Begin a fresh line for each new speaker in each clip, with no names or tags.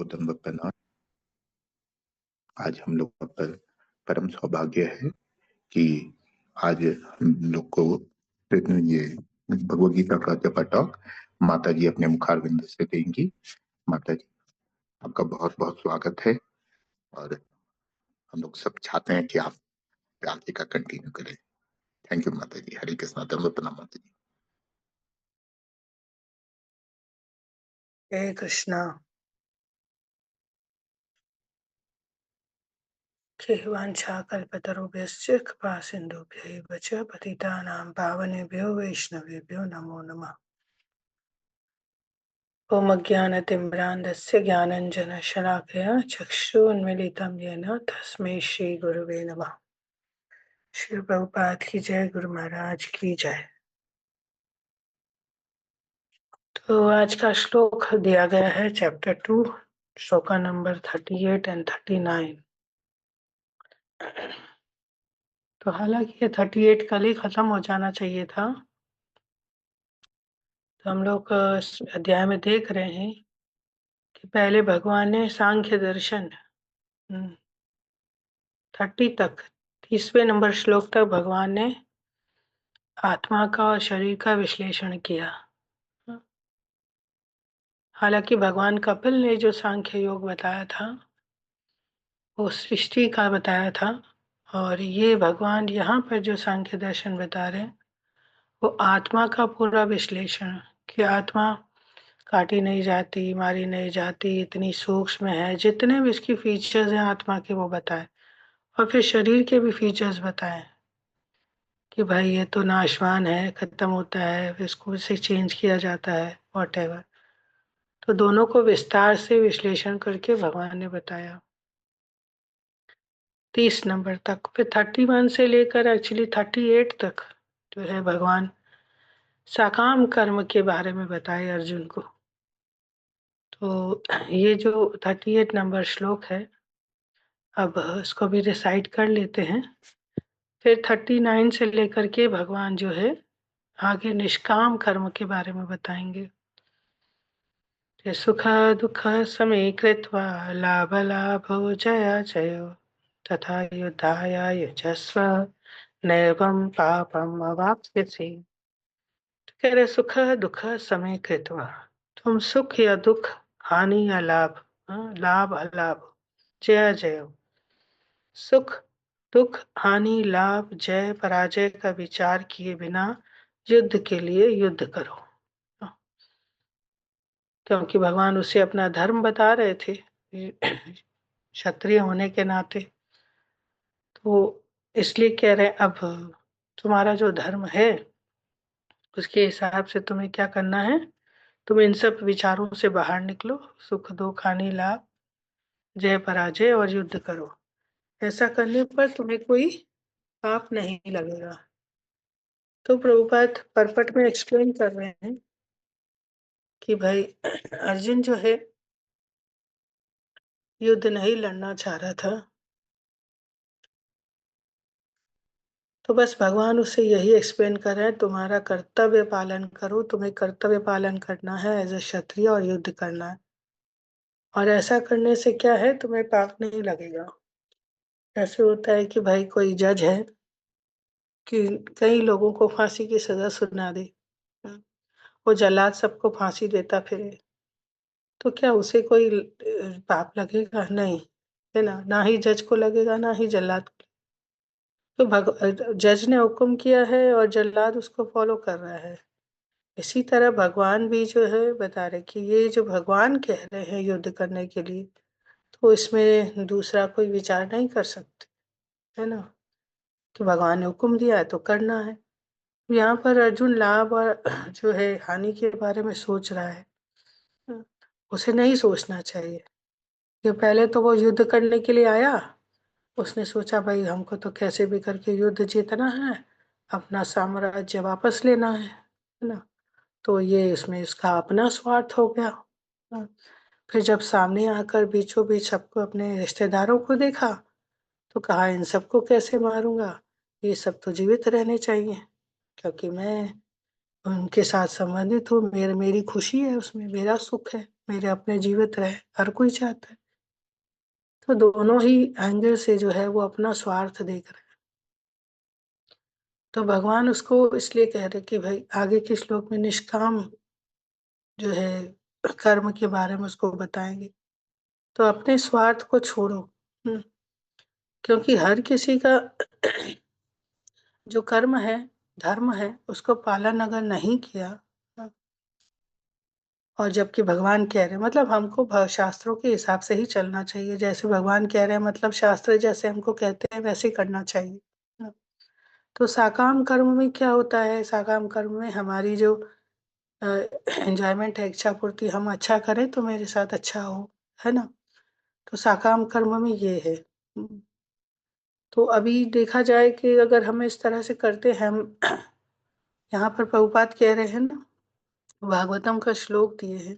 सर्वोत्तम वतन। आज हम लोग का परम सौभाग्य है कि आज हम लोग को ये भगवद गीता का जपा टॉक माता जी अपने मुखारविंद से देंगी। माता जी, आपका बहुत बहुत स्वागत है और हम लोग सब चाहते हैं कि आप आगे का कंटिन्यू करें। थैंक यू माता जी। हरे कृष्णा। दंडवत प्रणाम माता जी।
जय कृष्णा। वाञ्छाकल्पतरुभ्यश्च कृपा सिन्धुभ्यैव च पतितानां पावनेभ्यो वैष्णवेभ्यो नमो नमः। ॐ अज्ञानतिम्रान्धस्य ज्ञानञ्जनशलाकया चक्षुरुन्मीलितं येन तस्मै श्रीगुरुवे नमः। श्री प्रभुपाद की जय, गुरु महाराज की जय। तो आज का श्लोक दिया गया है चैप्टर 2, श्लोका नंबर 38 एंड 39। तो हालांकि ये 38 कल ही खत्म हो जाना चाहिए था। तो हम लोग इस अध्याय में देख रहे हैं कि पहले भगवान ने सांख्य दर्शन 30 तक 30वें नंबर श्लोक तक भगवान ने आत्मा का और शरीर का विश्लेषण किया। हालांकि भगवान कपिल ने जो सांख्य योग बताया था वो सृष्टि का बताया था, और ये भगवान यहाँ पर जो सांख्य दर्शन बता रहे हैं वो आत्मा का पूरा विश्लेषण, कि आत्मा काटी नहीं जाती, मारी नहीं जाती, इतनी सूक्ष्म है, जितने भी इसकी फीचर्स हैं आत्मा के वो बताए, और फिर शरीर के भी फीचर्स बताए कि भाई ये तो नाशवान है, खत्म होता है, फिर इसको से चेंज किया जाता है, वॉटेवर। तो दोनों को विस्तार से विश्लेषण करके भगवान ने बताया 30 नंबर तक। फिर 31 से लेकर एक्चुअली 38 तक जो है भगवान सकाम कर्म के बारे में बताए अर्जुन को। तो ये जो 38 नंबर श्लोक है, अब इसको भी रिसाइट कर लेते हैं। फिर 39 से लेकर के भगवान जो है आगे निष्काम कर्म के बारे में बताएंगे। सुख दुख समे कृत्वा लाभ लाभो जय जय तथा युद्धाय युजस्व नैवं पापम अवाप्स्यसि। तो कह रहे सुख दुख समे कृत्वा, तुम सुख या दुख, हानि या लाभ, लाभ अलाभ, जय जय। सुख दुख हानि लाभ जय पराजय का विचार किए बिना युद्ध के लिए युद्ध करो। क्योंकि भगवान उसे अपना धर्म बता रहे थे क्षत्रिय होने के नाते। तो इसलिए कह रहे अब तुम्हारा जो धर्म है उसके हिसाब से तुम्हें क्या करना है, तुम इन सब विचारों से बाहर निकलो, सुख दुख हानि लाभ जय पराजय और युद्ध करो। ऐसा करने पर तुम्हें कोई पाप नहीं लगेगा। तो प्रभुपाद परपट में एक्सप्लेन कर रहे हैं कि भाई अर्जुन जो है युद्ध नहीं लड़ना चाह रहा था, तो बस भगवान उससे यही एक्सप्लेन कर रहे हैं तुम्हारा कर्तव्य पालन करो, तुम्हें कर्तव्य पालन करना है एज ए क्षत्रिय, और युद्ध करना है। और ऐसा करने से क्या है, तुम्हें पाप नहीं लगेगा। ऐसे होता है कि भाई कोई जज है कि कई लोगों को फांसी की सजा सुना दे, वो जल्लाद सबको फांसी देता फिरे, तो क्या उसे कोई पाप लगेगा? नहीं, है ना। ना ही जज को लगेगा, ना ही जल्लाद को। तो जज ने हुक्म किया है और जल्लाद उसको फॉलो कर रहा है। इसी तरह भगवान भी जो है बता रहे कि ये जो भगवान कह रहे हैं युद्ध करने के लिए, तो इसमें दूसरा कोई विचार नहीं कर सकते, है ना। कि भगवान ने हुक्म दिया है तो करना है। यहाँ पर अर्जुन लाभ और जो है हानि के बारे में सोच रहा है, उसे नहीं सोचना चाहिए। कि पहले तो वो युद्ध करने के लिए आया, उसने सोचा भाई हमको तो कैसे भी करके युद्ध जीतना है, अपना साम्राज्य वापस लेना है ना। तो ये इसमें इसका अपना स्वार्थ हो गया। फिर जब सामने आकर बीचों बीच सबको, अपने रिश्तेदारों को देखा, तो कहा इन सबको कैसे मारूंगा, ये सब तो जीवित रहने चाहिए, क्योंकि मैं उनके साथ संबंधित हूँ, मेरी खुशी है उसमें, मेरा सुख है। मेरे अपने जीवित रहे, हर कोई चाहता है। तो दोनों ही एंगल से जो है वो अपना स्वार्थ देख रहे हैं। तो भगवान उसको इसलिए कह रहे कि भाई आगे के श्लोक में निष्काम जो है कर्म के बारे में उसको बताएंगे। तो अपने स्वार्थ को छोड़ो। क्योंकि हर किसी का जो कर्म है, धर्म है, उसको पालन अगर नहीं किया, और जबकि भगवान कह रहे हैं, मतलब हमको शास्त्रों के हिसाब से ही चलना चाहिए। जैसे भगवान कह रहे हैं, मतलब शास्त्र जैसे हमको कहते हैं वैसे ही करना चाहिए। तो साकाम कर्म में क्या होता है? साकाम कर्म में हमारी जो एंजॉयमेंट है, इच्छा पूर्ति, हम अच्छा करें तो मेरे साथ अच्छा हो, है ना। तो साकाम कर्म में ये है। तो अभी देखा जाए कि अगर हम इस तरह से करते हैं, हम यहाँ पर प्रभुपाद कह रहे हैं ना, भागवतम का श्लोक दिए हैं,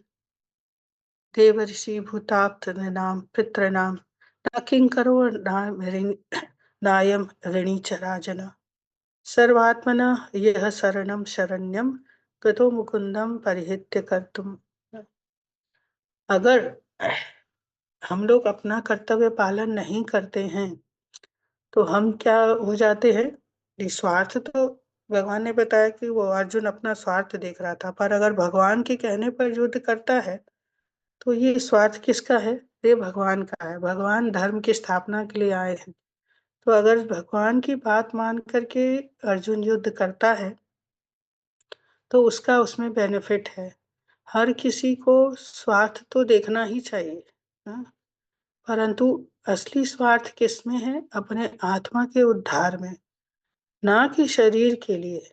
देवर्षि भूताप्त नाम पितृनाम न किंकरो नायम ऋणी च राजन सर्वात्मना यह शरणम शरण्यम ततो मुकुंदम परिहित्य कर्तुम। अगर हम लोग अपना कर्तव्य पालन नहीं करते हैं तो हम क्या हो जाते हैं? निस्वार्थ। तो भगवान ने बताया कि वो अर्जुन अपना स्वार्थ देख रहा था, पर अगर भगवान के कहने पर युद्ध करता है तो ये स्वार्थ किसका है? ये भगवान का है। भगवान धर्म की स्थापना के लिए आए हैं। तो अगर भगवान की बात मान करके अर्जुन युद्ध करता है तो उसका उसमें बेनिफिट है। हर किसी को स्वार्थ तो देखना ही चाहिए, हाँ? परंतु असली स्वार्थ किसमें है? अपने आत्मा के उद्धार में, ना कि शरीर के लिए।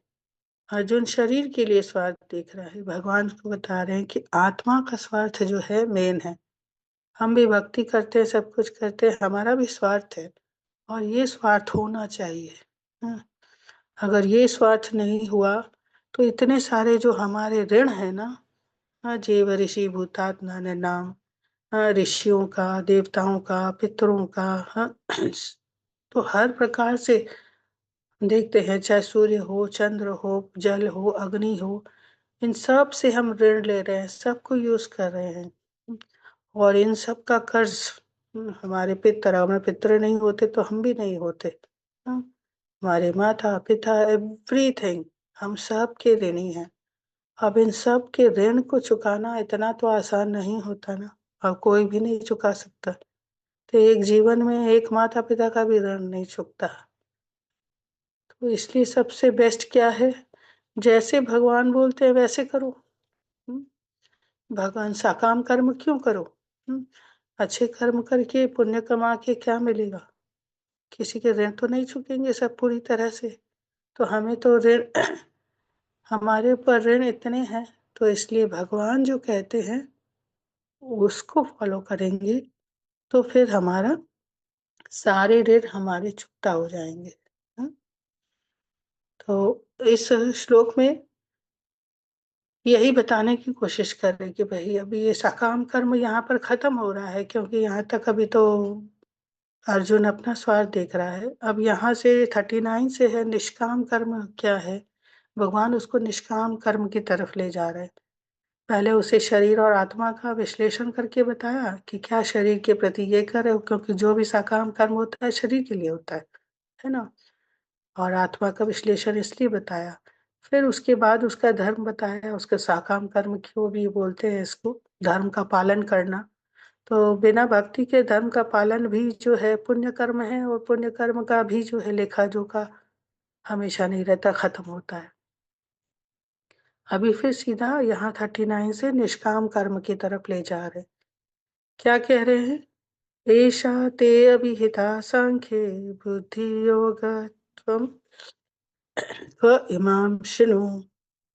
अर्जुन शरीर के लिए स्वार्थ देख रहा है, भगवान को बता रहे हैं कि आत्मा का स्वार्थ जो है मेन है। हम भी भक्ति करते हैं, सब कुछ करते हैं, हमारा भी स्वार्थ है और ये स्वार्थ होना चाहिए, हाँ। अगर ये स्वार्थ नहीं हुआ तो इतने सारे जो हमारे ऋण है ना, हाँ, जीव ऋषि भूतात्मा नाम, हाँ, ऋषियों का, देवताओं का, पितरों का, हाँ, तो हर प्रकार से देखते हैं, चाहे सूर्य हो, चंद्र हो, जल हो, अग्नि हो, इन सब से हम ऋण ले रहे हैं, सबको यूज कर रहे हैं। और इन सब का कर्ज हमारे पितर, हमारे पितर नहीं होते तो हम भी नहीं होते, हाँ? हमारे माता पिता, एवरीथिंग, हम सब के ऋणी हैं। अब इन सब के ऋण को चुकाना इतना तो आसान नहीं होता ना, और कोई भी नहीं चुका सकता। तो एक जीवन में एक माता पिता का भी ऋण नहीं चुकता। तो इसलिए सबसे बेस्ट क्या है? जैसे भगवान बोलते हैं वैसे करो। हम्म? भगवान साकाम कर्म क्यों करो? हम्म? अच्छे कर्म करके पुण्य कमा के क्या मिलेगा? किसी के ऋण तो नहीं चुकेंगे सब पूरी तरह से। तो हमें तो ऋण हमारे ऊपर ऋण इतने हैं, तो इसलिए भगवान जो कहते हैं उसको फॉलो करेंगे तो फिर हमारा सारे ऋण हमारे चुकता हो जाएंगे, हाँ? तो इस श्लोक में यही बताने की कोशिश कर रहे कि भाई अभी ये सकाम कर्म यहाँ पर खत्म हो रहा है, क्योंकि यहाँ तक अभी तो अर्जुन अपना स्वार्थ देख रहा है। अब यहाँ से 39 से है निष्काम कर्म क्या है, भगवान उसको निष्काम कर्म की तरफ ले जा रहे हैं। पहले उसे शरीर और आत्मा का विश्लेषण करके बताया कि क्या शरीर के प्रति ये करे, क्योंकि जो भी सकाम कर्म होता है शरीर के लिए होता है ना। और आत्मा का विश्लेषण इसलिए बताया। फिर उसके बाद उसका धर्म बताया, उसका साकाम कर्म क्यों भी बोलते हैं इसको, धर्म का पालन करना। तो बिना भक्ति के धर्म का पालन भी जो है पुण्य कर्म है, और पुण्य कर्म का भी जो है लेखा जोखा हमेशा नहीं रहता, खत्म होता है। अभी फिर सीधा यहाँ 39 से निष्काम कर्म की तरफ ले जा रहे। क्या कह रहे हैं? एषा ते अभिहिता सांख्ये बुद्धि योग त्वम इमाम शृणु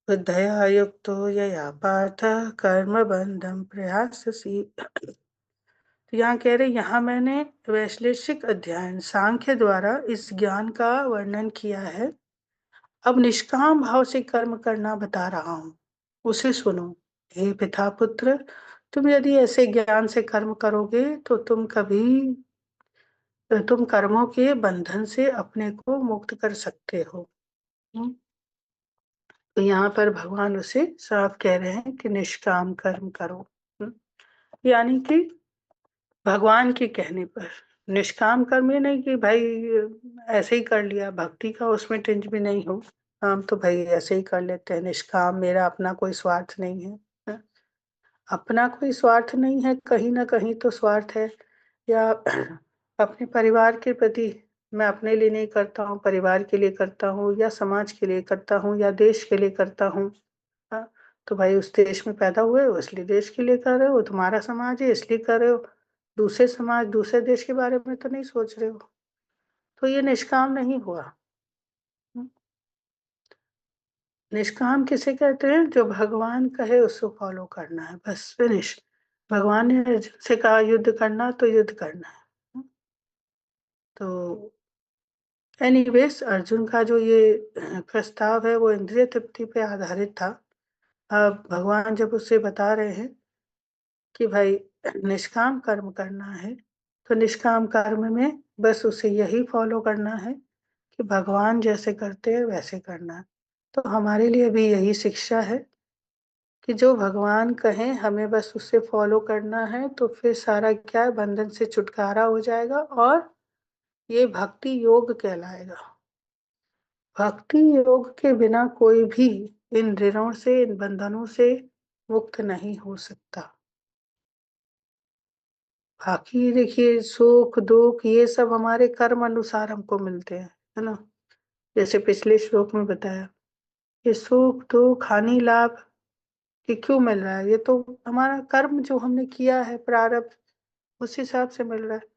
बुद्धया युक्तो यया पार्थ कर्मबन्धं प्रयास्यसि। तो यहाँ कह रहे, यहाँ मैंने वैश्लेषिक अध्ययन सांख्य द्वारा इस ज्ञान का वर्णन किया है। अब निष्काम भाव से कर्म करना बता रहा हूँ, उसे सुनो। हे पिता पुत्र, तुम यदि ऐसे ज्ञान से कर्म करोगे तो तुम कर्मों के बंधन से अपने को मुक्त कर सकते हो। हम्म? तो यहाँ पर भगवान उसे साफ कह रहे हैं कि निष्काम कर्म करो। यानी कि भगवान के कहने पर। निष्काम कर्म ये नहीं कि भाई ऐसे ही कर लिया, भक्ति का उसमें टिंज भी नहीं हो, हम तो भाई ऐसे ही कर लेते हैं निष्काम, मेरा अपना कोई स्वार्थ नहीं है। हाँ? अपना कोई स्वार्थ नहीं है, कहीं ना कहीं तो स्वार्थ है, या अपने परिवार के प्रति, मैं अपने लिए नहीं करता हूँ, परिवार के लिए करता हूँ, या समाज के लिए करता हूँ, या देश के लिए करता हूँ। हाँ, तो भाई उस देश में पैदा हुए हो इसलिए देश के लिए कर रहे हो, तुम्हारा समाज है इसलिए कर रहे हो, दूसरे समाज दूसरे देश के बारे में तो नहीं सोच रहे हो, तो ये निष्काम नहीं हुआ। निष्काम किसे कहते हैं? जो भगवान कहे उसको फॉलो करना है, बस फिनिश। भगवान ने अर्जुन से कहा युद्ध करना तो युद्ध करना है। तो एनीवेज अर्जुन का जो ये प्रस्ताव है वो इंद्रिय तृप्ति पे आधारित था। अब भगवान जब उससे बता रहे हैं कि भाई निष्काम कर्म करना है, तो निष्काम कर्म में बस उसे यही फॉलो करना है कि भगवान जैसे करते हैं वैसे करना है। तो हमारे लिए भी यही शिक्षा है कि जो भगवान कहें हमें बस उससे फॉलो करना है, तो फिर सारा क्या है, बंधन से छुटकारा हो जाएगा और ये भक्ति योग कहलाएगा। भक्ति योग के बिना कोई भी इन ऋणों से, इन बंधनों से मुक्त नहीं हो सकता। बाकी देखिए सुख दुख ये सब हमारे कर्म अनुसार हमको मिलते हैं, है ना। जैसे पिछले श्लोक में बताया, ये सुख दुख हानि लाभ ये क्यों मिल रहा है, ये तो हमारा कर्म जो हमने किया है प्रारब्ध उस हिसाब से मिल रहा है।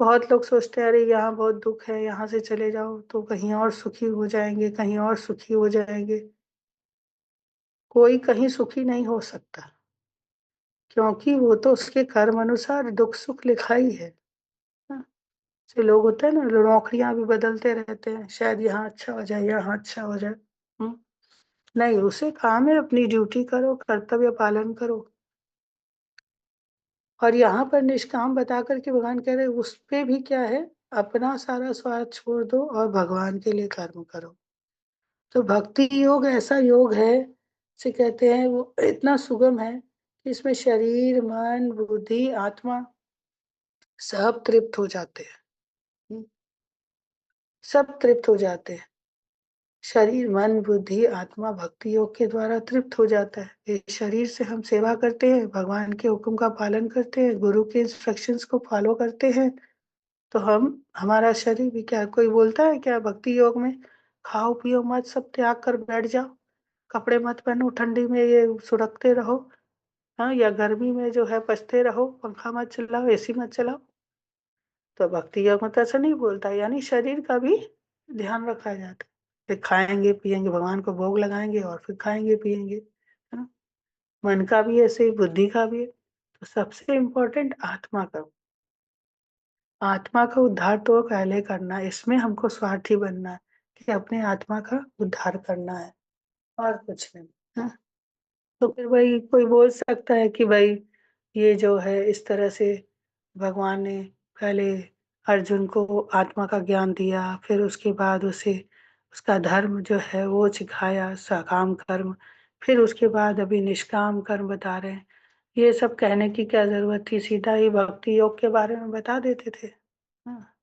बहुत लोग सोचते हैं अरे यहाँ बहुत दुख है, यहाँ से चले जाओ तो कहीं और सुखी हो जाएंगे, कहीं और सुखी हो जाएंगे। कोई कहीं सुखी नहीं हो सकता, क्योंकि वो तो उसके कर्म अनुसार दुख सुख लिखा ही है। हाँ, से लोग होते हैं ना, नौकरियां भी बदलते रहते हैं, शायद यहाँ अच्छा हो जाए यहाँ अच्छा हो जाए। हम्म, नहीं, उसे काम है अपनी ड्यूटी करो, कर्तव्य पालन करो। और यहाँ पर निष्काम बता करके भगवान कह रहे उस पे भी क्या है, अपना सारा स्वार्थ छोड़ दो और भगवान के लिए कर्म करो। तो भक्ति योग ऐसा योग है, से कहते हैं वो इतना सुगम है कि इसमें शरीर मन बुद्धि आत्मा सब तृप्त हो जाते हैं। सब तृप्त हो जाते हैं, शरीर मन बुद्धि आत्मा भक्ति योग के द्वारा तृप्त हो जाता है। इस शरीर से हम सेवा करते हैं, भगवान के हुक्म का पालन करते हैं, गुरु के इंस्ट्रक्शंस को फॉलो करते हैं, तो हम हमारा शरीर भी क्या, कोई बोलता है क्या भक्ति योग में खाओ पियो मत सब त्याग कर बैठ जाओ, कपड़े मत पहनो ठंडी में, ये सुड़कते रहो, हाँ, या गर्मी में जो है पछते रहो, पंखा मत चलाओ एसी मत चलाओ। तो भक्ति योग में तो ऐसा नहीं बोलता, यानी शरीर का भी ध्यान रखा जाता है। फिर खाएंगे पिएंगे, भगवान को भोग लगाएंगे और फिर खाएंगे पिएंगे, है ना। मन का भी ऐसे ही, बुद्धि का भी है। तो सबसे इम्पोर्टेंट आत्मा का, आत्मा का उद्धार तो पहले करना है, इसमें हमको स्वार्थी बनना है कि अपने आत्मा का उद्धार करना है और कुछ नहीं। हाँ? तो फिर भाई कोई बोल सकता है कि भाई ये जो है इस तरह से भगवान ने पहले अर्जुन को आत्मा का ज्ञान दिया, फिर उसके बाद उसे उसका धर्म जो है वो सिखाया सकाम कर्म, फिर उसके बाद अभी निष्काम कर्म बता रहे हैं। ये सब कहने की क्या जरूरत थी, सीधा ही भक्ति योग के बारे में बता देते थे। हाँ,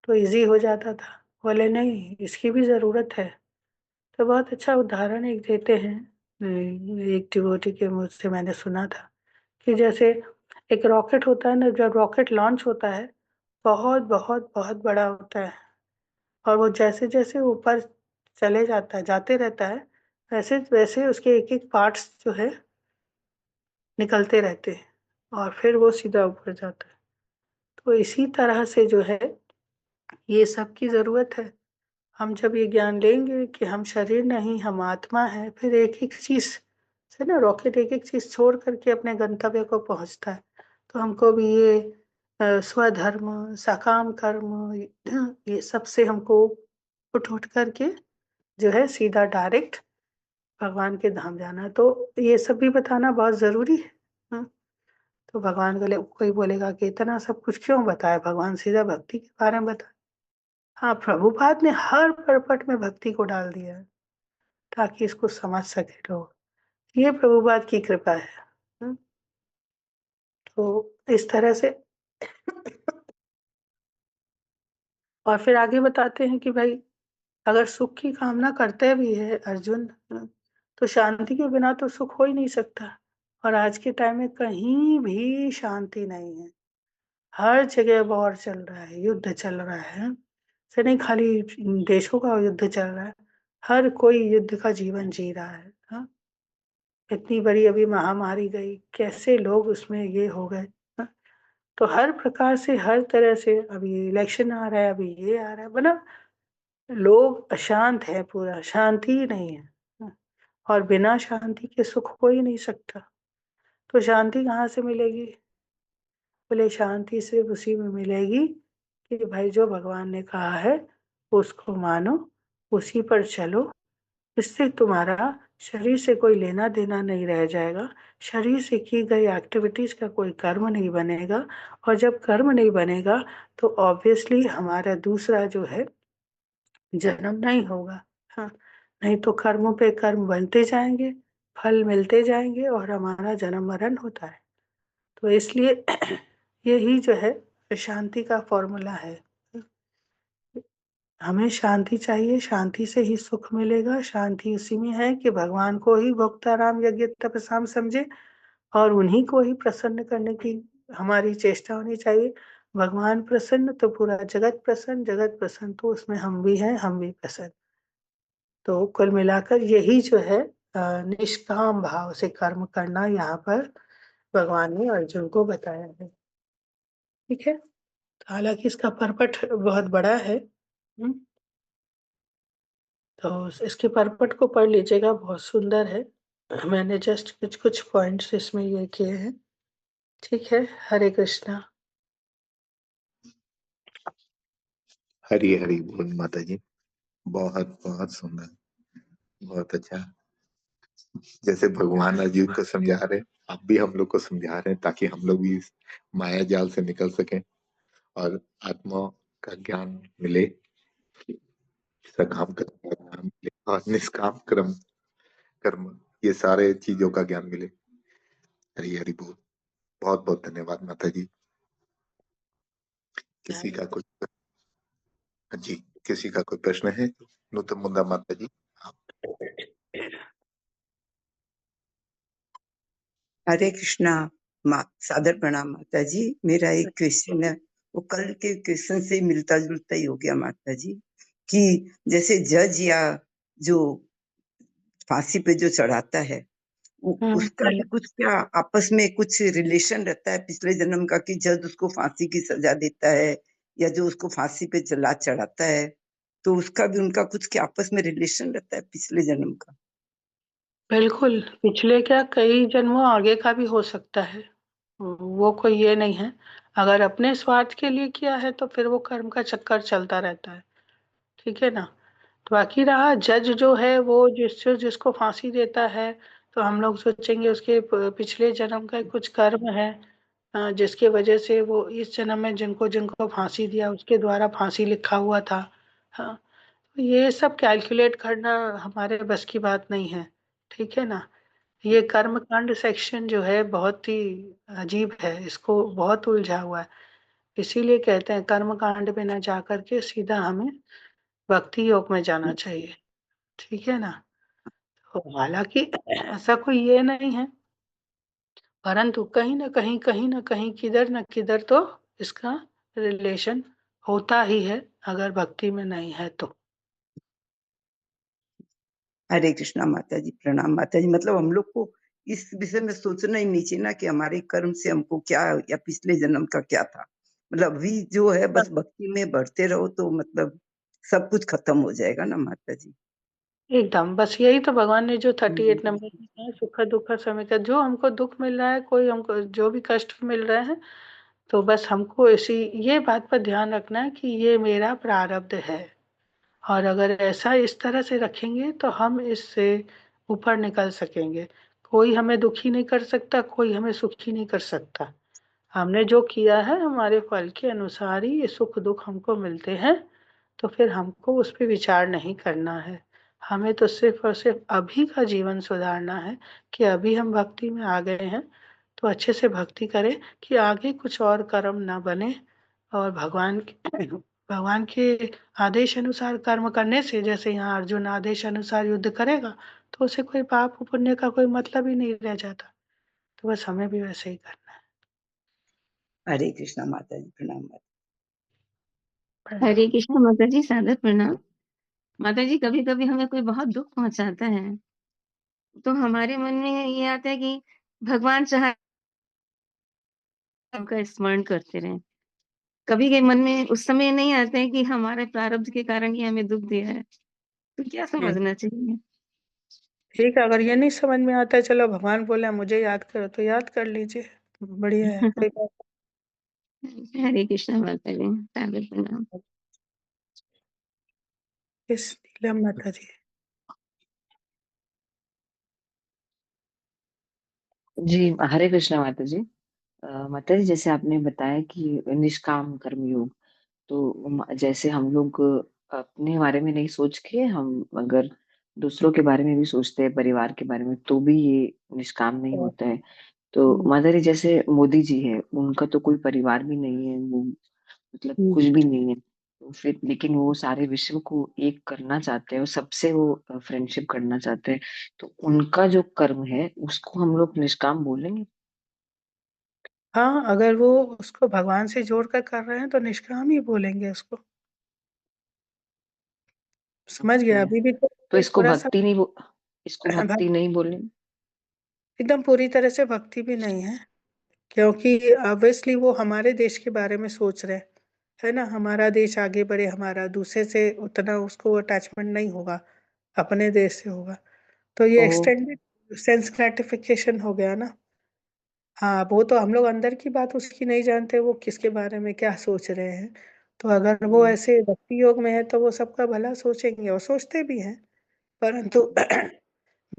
तो इजी हो जाता था। बोले नहीं इसकी भी जरूरत है। तो बहुत अच्छा उदाहरण एक देते हैं, एक डिवोटी के मुझ से मैंने सुना था कि जैसे एक रॉकेट होता है ना, जब रॉकेट लॉन्च होता है बहुत बहुत बहुत बड़ा होता है, और वो जैसे जैसे ऊपर चले जाता है जाते रहता है, वैसे वैसे उसके एक एक पार्ट्स जो है निकलते रहते हैं और फिर वो सीधा ऊपर जाता है। तो इसी तरह से जो है ये सब की जरूरत है। हम जब ये ज्ञान लेंगे कि हम शरीर नहीं हम आत्मा है, फिर एक एक चीज से ना, रॉकेट एक एक चीज छोड़ करके अपने गंतव्य को पहुंचता है। तो हमको भी ये स्वधर्म सकाम कर्म ये सब से हमको उठ उठ करके जो है सीधा डायरेक्ट भगवान के धाम जाना है। तो ये सब भी बताना बहुत जरूरी है। हाँ, तो भगवान को कोई बोलेगा कि इतना सब कुछ क्यों बताया, भगवान सीधा भक्ति के बारे में बताया। हाँ, प्रभुपाद ने हर परपट में भक्ति को डाल दिया है ताकि इसको समझ सके लोग। ये प्रभुपाद की कृपा है। तो इस तरह से और फिर आगे बताते हैं कि भाई अगर सुख की कामना करते भी है अर्जुन, तो शांति के बिना तो सुख हो ही नहीं सकता। और आज के टाइम में कहीं भी शांति नहीं है, हर जगह वॉर चल रहा है, युद्ध चल रहा है। से नहीं खाली देशों का युद्ध चल रहा है, हर कोई युद्ध का जीवन जी रहा है। हाँ? इतनी बड़ी अभी महामारी गई, कैसे लोग उसमें ये हो गए। हाँ? तो हर प्रकार से, हर तरह से, अभी इलेक्शन आ रहा है, अभी ये आ रहा है, बना लोग अशांत है, पूरा शांति ही नहीं है। हाँ? और बिना शांति के सुख हो ही नहीं सकता। तो शांति कहाँ से मिलेगी? बोले शांति सिर्फ उसी में मिलेगी कि भाई जो भगवान ने कहा है उसको मानो, उसी पर चलो। इससे तुम्हारा शरीर से कोई लेना देना नहीं रह जाएगा, शरीर से की गई एक्टिविटीज का कोई कर्म नहीं बनेगा। और जब कर्म नहीं बनेगा तो ऑब्वियसली हमारा दूसरा जो है जन्म नहीं होगा। हाँ, नहीं तो कर्मों पे कर्म बनते जाएंगे, फल मिलते जाएंगे और हमारा जन्म मरण होता है। तो इसलिए यही जो है शांति का फॉर्मूला है। हमें शांति चाहिए, शांति से ही सुख मिलेगा। शांति उसी में है कि भगवान को ही भोक्ताराम यज्ञ तपस्याम समझे और उन्हीं को ही प्रसन्न करने की हमारी चेष्टा होनी चाहिए। भगवान प्रसन्न तो पूरा जगत प्रसन्न, जगत प्रसन्न तो उसमें हम भी हैं, हम भी प्रसन्न। तो कुल मिलाकर यही जो है निष्काम भाव से कर्म करना यहाँ पर भगवान ने अर्जुन को बताया है। ठीक है, हालांकि इसका परपट बहुत बड़ा है। तो इसके परपट को पढ़ लीजिएगा, बहुत सुंदर है। मैंने जस्ट कुछ कुछ पॉइंट्स इसमें ये किए हैं। ठीक है, हरे कृष्णा।
हरी हरी बोल माता जी। बहुत बहुत सुंदर, बहुत अच्छा। जैसे भगवान अर्जुन को समझा रहे, आप भी हम लोग को समझा रहे हैं, ताकि हम लोग भी इस माया जाल से निकल सकें और आत्मा का ज्ञान मिले, सकाम कर्म का ज्ञान मिले और निष्काम कर्म कर्म, ये सारे चीजों का ज्ञान मिले। हरी हरी बोल। बहुत बहुत धन्यवाद माता जी। किसी का कुछ, जी, किसी का कोई प्रश्न है? नूतन मुंदा माता जी।
हरे कृष्णा। सादर प्रणाम माता जी। मेरा एक क्वेश्चन है, वो कल के क्वेश्चन से मिलता जुलता ही हो गया माता जी, कि जैसे जज या जो फांसी पे जो चढ़ाता है, उसका भी कुछ क्या आपस में कुछ रिलेशन रहता है पिछले जन्म का, कि जज उसको फांसी की सजा देता है या जो उसको फांसी पे चला चढ़ाता है, तो उसका भी उनका कुछ क्या आपस में रिलेशन रहता है पिछले जन्म का?
बिल्कुल, पिछले क्या कई जन्मों आगे का भी हो सकता है, वो कोई ये नहीं है। अगर अपने स्वार्थ के लिए किया है तो फिर वो कर्म का चक्कर चलता रहता है। ठीक है ना। तो बाकी रहा जज जो है, वो जिसको फांसी देता है, तो हम लोग सोचेंगे उसके पिछले जन्म का कुछ कर्म है, जिसके वजह से वो इस जन्म में जिनको जिनको फांसी दिया उसके द्वारा फांसी लिखा हुआ था। हाँ, तो ये सब कैलकुलेट करना हमारे बस की बात नहीं है। ठीक है ना। ये कर्म कांड सेक्शन जो है बहुत ही अजीब है, इसको बहुत उलझा हुआ है। इसीलिए कहते हैं कर्म कांड में न जा करके सीधा हमें भक्ति योग में जाना चाहिए। ठीक है ना। तो हालांकि ऐसा कोई ये नहीं है, परंतु कहीं ना कहीं किधर न किधर तो इसका रिलेशन होता ही है, अगर भक्ति में नहीं है तो।
हरे कृष्णा माता जी, प्रणाम माता जी। मतलब हम लोग को इस विषय में सोचना ही नहीं चाहिए ना, कि हमारे कर्म से हमको क्या, या पिछले जन्म का क्या था। मतलब अभी जो है बस भक्ति में बढ़ते रहो, तो मतलब सब कुछ खत्म हो जाएगा ना माता जी।
एकदम, बस यही तो भगवान ने जो 38 नंबर दिया है, सुख दुख समय का, जो हमको दुख मिल रहा है, कोई हमको जो भी कष्ट मिल रहे हैं, तो बस हमको इसी ये बात पर ध्यान रखना है कि ये मेरा प्रारब्ध है। और अगर ऐसा इस तरह से रखेंगे तो हम इससे ऊपर निकल सकेंगे। कोई हमें दुखी नहीं कर सकता, कोई हमें सुखी नहीं कर सकता। हमने जो किया है हमारे फल के अनुसार ही ये सुख दुख हमको मिलते हैं। तो फिर हमको उस पर विचार नहीं करना है। हमें तो सिर्फ और सिर्फ अभी का जीवन सुधारना है, कि अभी हम भक्ति में आ गए हैं, तो अच्छे से भक्ति करें कि आगे कुछ और कर्म ना बने, और भगवान के आदेश अनुसार कर्म करने से, जैसे यहाँ अर्जुन आदेश अनुसार युद्ध करेगा तो उसे कोई पाप पुण्य का कोई मतलब ही नहीं रह जाता। तो बस हमें भी वैसे ही करना
हरे कृष्णा माता जी, प्रणाम
है।
हरे कृष्ण माता जी, सादर प्रणाम। माता जी, कभी कभी हमें कोई बहुत दुख पहुंचाता है तो हमारे मन में ये आता है कि भगवान चाहे उनका स्मरण करते रहें। कभी के मन में उस समय नहीं आता है कि हमारे प्रारब्ध के कारण ही हमें दुख दिया है, तो क्या समझना चाहिए?
ठीक है, अगर ये नहीं समझ में आता है, चलो भगवान बोले मुझे याद करो तो याद कर लीजिए, बढ़िया है, कोई बात
हरे कृष्ण माता जी, सादर प्रणाम।
नहीं। इस नीलम माता जी।
जी, हरे कृष्णा माता जी। माता जी, जैसे आपने बताया कि निष्काम कर्म योग, तो जैसे हम लोग अपने बारे में नहीं सोच के हम अगर दूसरों के बारे में भी सोचते हैं, परिवार के बारे में, तो भी ये निष्काम नहीं होता है। तो
हम्म,
माता जी, जैसे मोदी जी है, उनका तो कोई परिवार भी नहीं है, वो मतलब
हम्म।
कुछ भी नहीं है, तो फिर लेकिन वो सारे विश्व को एक करना चाहते हैं और सबसे वो फ्रेंडशिप करना चाहते हैं। तो उनका जो कर्म है उसको हम लोग निष्काम बोलेंगे?
हाँ, अगर वो उसको भगवान से जोड़ कर रहे हैं तो निष्काम ही बोलेंगे उसको। समझ गया,
ओके,
अभी भी
तो
तो थोड़ा सा
इसको भक्ति नहीं बोलेंगे?
एकदम पूरी तरह से भक्ति भी नहीं है, क्योंकि ऑब्वियसली वो हमारे देश के बारे में सोच रहे हैं, है ना, हमारा देश आगे बढ़े, हमारा दूसरे से उतना उसको अटैचमेंट नहीं होगा, अपने देश से होगा। तो ये
ओ,
एक्सटेंडेड सेंस ग्रेटिफिकेशन हो गया ना। हाँ, वो तो हम लोग अंदर की बात उसकी नहीं जानते, वो किसके बारे में क्या सोच रहे हैं। तो अगर वो
हम्म,
ऐसे भक्ति योग में है तो वो सबका भला सोचेंगे और सोचते भी हैं, परंतु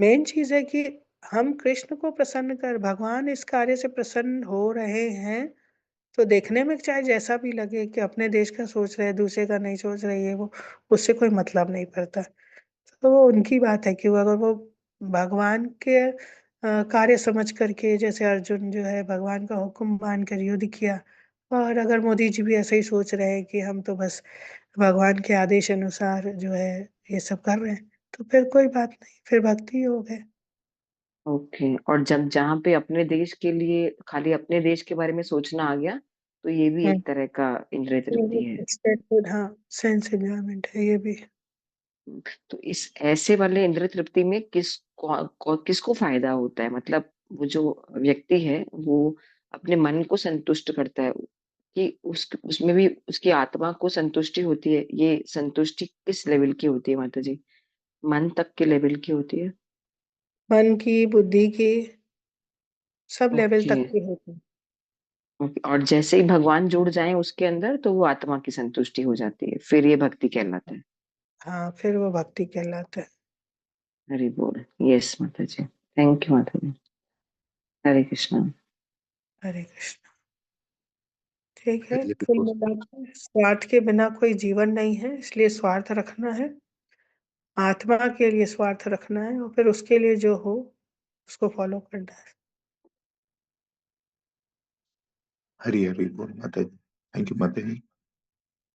मेन चीज है कि हम कृष्ण को प्रसन्न कर, भगवान इस कार्य से प्रसन्न हो रहे हैं, तो देखने में चाहे जैसा भी लगे कि अपने देश का सोच रहे हैं, दूसरे का नहीं सोच रहे, ये वो, उससे कोई मतलब नहीं पड़ता। तो वो उनकी बात है कि वो अगर वो भगवान के कार्य समझ करके, जैसे अर्जुन जो है भगवान का हुक्म मान कर युद्ध किया, और अगर मोदी जी भी ऐसे ही सोच रहे हैं कि हम तो बस भगवान के आदेश अनुसार जो है ये सब कर रहे हैं, तो फिर कोई बात नहीं, फिर भक्ति योग है।
ओके। और जब जहाँ पे अपने देश के लिए खाली अपने देश के बारे में सोचना आ गया, तो ये भी
हम्म,
एक तरह का इंद्रिय तृप्ति है।
एक्सपेक्टेड, हाँ, सेंस एंजॉयमेंट है ये भी।
तो इस ऐसे वाले इंद्रिय तृप्ति में किसको फायदा होता है? मतलब वो जो व्यक्ति है वो अपने मन को संतुष्ट करता है कि उसमें भी उसकी आत्मा को संतुष्टि होती है। ये संतुष्टि किस लेवल की होती है माता जी? मन तक के लेवल की होती है?
मन की, बुद्धि की, सब लेवल
ओके।
तक की होती है।
ओके, और जैसे ही भगवान जुड़ जाए उसके अंदर तो वो आत्मा की संतुष्टि हो जाती है, फिर ये भक्ति कहलाता है।
हाँ, फिर वो भक्ति कहलाता है।
हरि बोल। यस माता जी, थैंक यू माता जी। हरे कृष्णा।
हरे कृष्ण। ठीक है,
चलिए
कुल
दोस्त,
मिलाकर स्वार्थ के बिना कोई जीवन नहीं है, इसलिए स्वार्थ रखना है, आत्मा के लिए स्वार्थ रखना है, और फिर उसके लिए जो हो उसको फॉलो करना है।
हरी हरी बोल माता जी। थैंक यू माता जी।